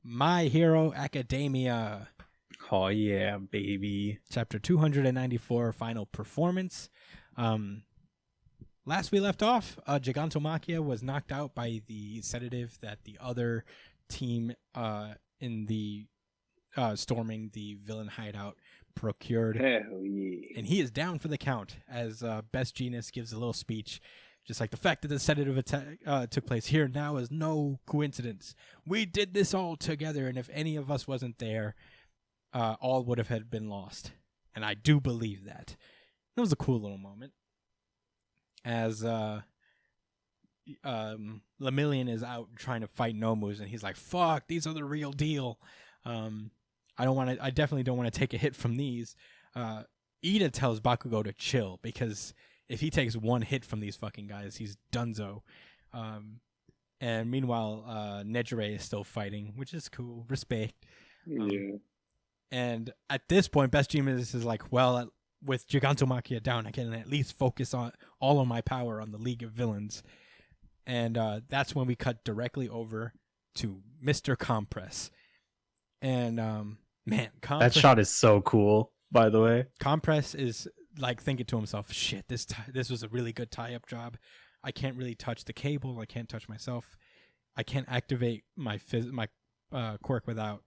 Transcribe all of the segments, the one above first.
My Hero Academia. Oh yeah, baby. Chapter 294, Final Performance. Last we left off, Gigantomachia was knocked out by the sedative that the other team in the storming the villain hideout procured. Hell yeah. And he is down for the count as Best Genius gives a little speech. Just like the fact that the sedative attack took place here now is no coincidence. We did this all together, and if any of us wasn't there, all would have had been lost. And I do believe that. It was a cool little moment. As Lemillion is out trying to fight Nomus, and he's like, "Fuck, these are the real deal. I definitely don't want to take a hit from these." Ida tells Bakugo to chill because if he takes one hit from these fucking guys, he's donezo. And meanwhile, Nejire is still fighting, which is cool. Respect. Yeah. And at this point, Best Genius is like, well, with Gigantomachia down, I can at least focus on all of my power on the League of Villains. And that's when we cut directly over to Mr. Compress. And, man, That shot is so cool, by the way. Compress is like thinking to himself, shit, this was a really good tie-up job. I can't really touch the cable. I can't touch myself. I can't activate my quirk without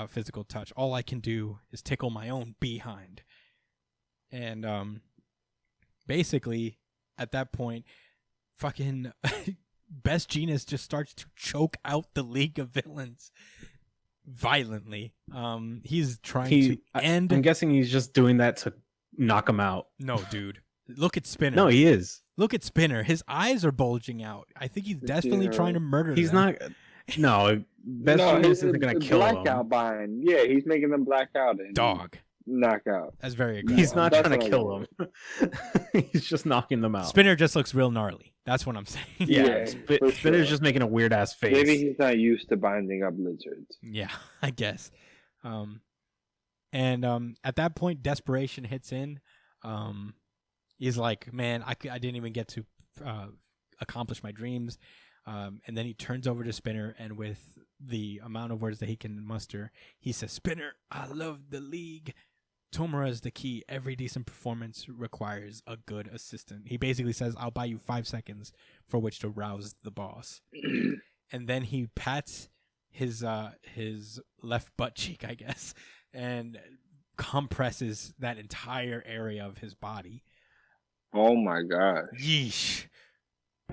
physical touch. All I can do is tickle my own behind. And basically, at that point, fucking Best Genius just starts to choke out the League of Villains violently. He's trying to end. I'm guessing he's just doing that to knock him out. No, dude. Look at Spinner. No, he is. Look at Spinner. His eyes are bulging out. I think he's definitely trying to murder He's them. not. No, Best Genius isn't going to kill him. Blackout buying. Yeah, he's making them black out and Dog. knock out. That's very aggressive. He's not That's trying to what I kill him. He's just knocking them out. Spinner just looks real gnarly. That's what I'm saying. Yeah, for Spinner's sure. just making a weird ass face. Maybe he's not used to binding up lizards. Yeah, I guess. And at that point, desperation hits in. He's like, man, I didn't even get to accomplish my dreams. And then he turns over to Spinner, and with the amount of words that he can muster, he says, "Spinner, I love the League. Tomura is the key. Every decent performance requires a good assistant." He basically says, "I'll buy you 5 seconds for which to rouse the boss." And then he pats his left butt cheek, I guess, and compresses that entire area of his body. Oh my god. Yeesh.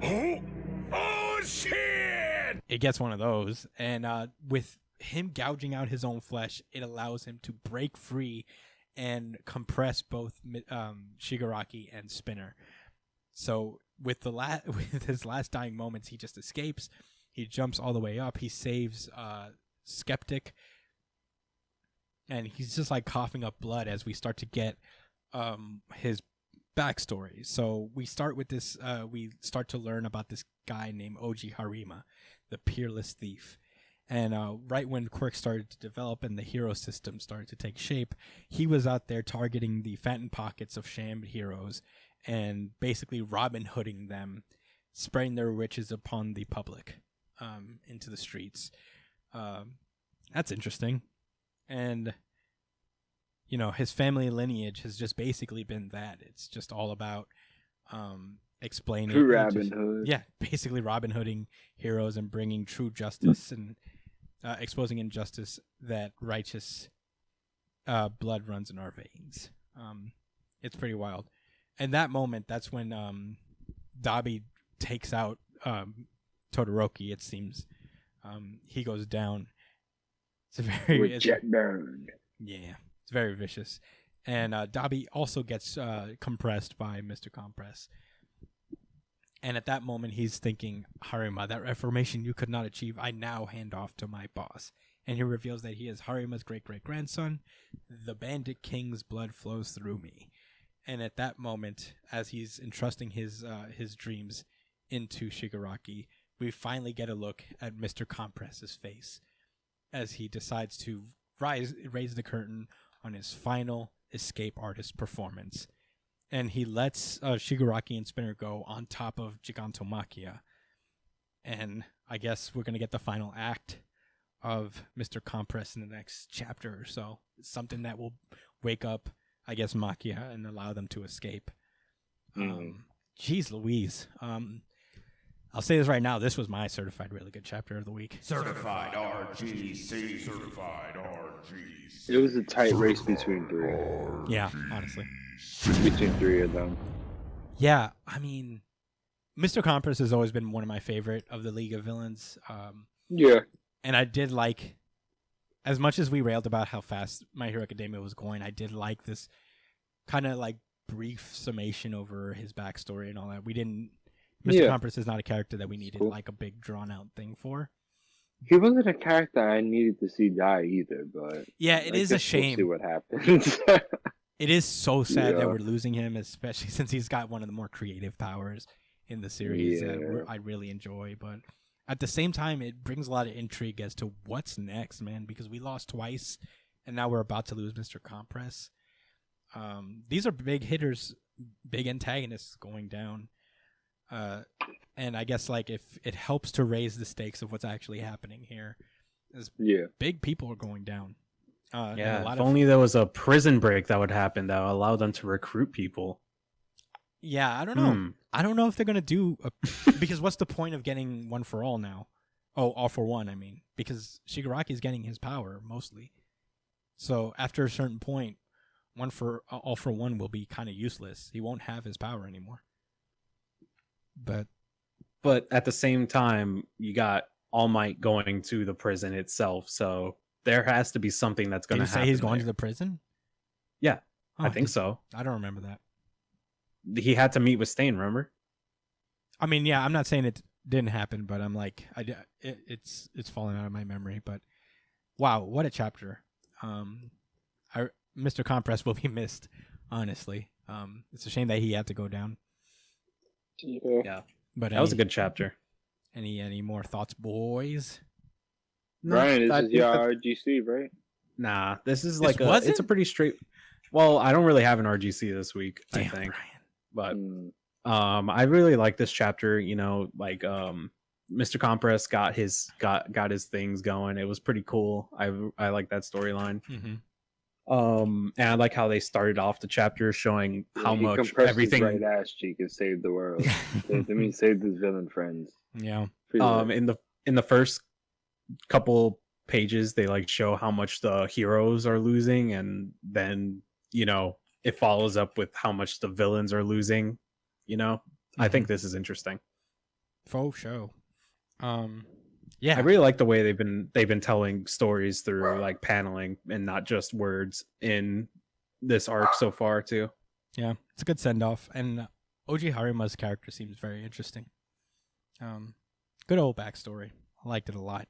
Oh shit! It gets one of those, and with him gouging out his own flesh, it allows him to break free and compress both Shigaraki and Spinner. So with with his last dying moments, he just escapes. He jumps all the way up. He saves Skeptic, and he's just like coughing up blood as we start to get his backstory. So we start with this. We start to learn about this guy named Oji Harima, the peerless thief. And right when Quirk started to develop and the hero system started to take shape, he was out there targeting the Phantom Pockets of sham heroes and basically Robin Hooding them, spreading their riches upon the public into the streets. That's interesting. And you know, his family lineage has just basically been that. It's just all about explaining. True Robin Hood. Yeah, basically Robin Hooding heroes and bringing true justice and exposing injustice that righteous blood runs in our veins. It's pretty wild. And that moment, that's when Dabi takes out Todoroki, it seems. He goes down. It's a very... With jet burn. Yeah. It's very vicious. And Dabi also gets compressed by Mr. Compress. And at that moment, he's thinking, "Harima, that reformation you could not achieve, I now hand off to my boss." And he reveals that he is Harima's great-great-grandson. The Bandit King's blood flows through me. And at that moment, as he's entrusting his dreams into Shigaraki, we finally get a look at Mr. Compress's face as he decides to raise the curtain on his final escape artist performance. And he lets Shigaraki and Spinner go on top of Gigantomachia. And I guess we're going to get the final act of Mr. Compress in the next chapter or so. Something that will wake up, I guess, Makia and allow them to escape. Jeez Louise. I'll say this right now. This was my certified really good chapter of the week. Certified RGC. Certified RGC. It was a tight race between three. Yeah, honestly. Between three of them. Yeah, I mean, Mr. Compress has always been one of my favorite of the League of Villains. Yeah. And I did like, as much as we railed about how fast My Hero Academia was going, I did like this kind of like brief summation over his backstory and all that. We didn't. Mr. Compress is not a character that we needed like a big drawn out thing for. He wasn't a character I needed to see die either, but yeah, it is a shame. We'll see what happens. It is so sad that we're losing him, especially since he's got one of the more creative powers in the series that I really enjoy. But at the same time, it brings a lot of intrigue as to what's next, man, because we lost twice, and now we're about to lose Mr. Compress. These are big hitters, big antagonists going down. And I guess like if it helps to raise the stakes of what's actually happening here, as big people are going down. If only there was a prison break that would happen that would allow them to recruit people. Yeah, I don't know. I don't know if they're gonna do because what's the point of getting one for all now? Oh, all for one. I mean, because Shigaraki's getting his power mostly. So after a certain point, all for one will be kind of useless. He won't have his power anymore. But at the same time, you got All Might going to the prison itself, so there has to be something that's going to happen. Did you say he's going to the prison? Yeah, I think so. I don't remember that. He had to meet with Stain, remember? I mean, yeah, I'm not saying it didn't happen, but I'm like, it's falling out of my memory. But wow, what a chapter! Mr. Compress will be missed. Honestly, it's a shame that he had to go down. Yeah, but that was a good chapter. Any more thoughts, boys? Brian, this is your RGC, right? Nah, this is like it's a pretty straight. Well, I don't really have an RGC this week. Damn, I think, Brian. but I really like this chapter. You know, like Mr. Compress got his things going. It was pretty cool. I like that storyline. Mm-hmm. And I like how they started off the chapter showing how much everything his right ass cheek and saved the world. Saved his villain friends. Yeah. In the first couple pages, they like show how much the heroes are losing, and then it follows up with how much the villains are losing. I think this is interesting. Faux show. Yeah, I really like the way they've been telling stories through like paneling and not just words in this arc so far too. Yeah, it's a good send off, and Oji Harima's character seems very interesting. Good old backstory. I liked it a lot.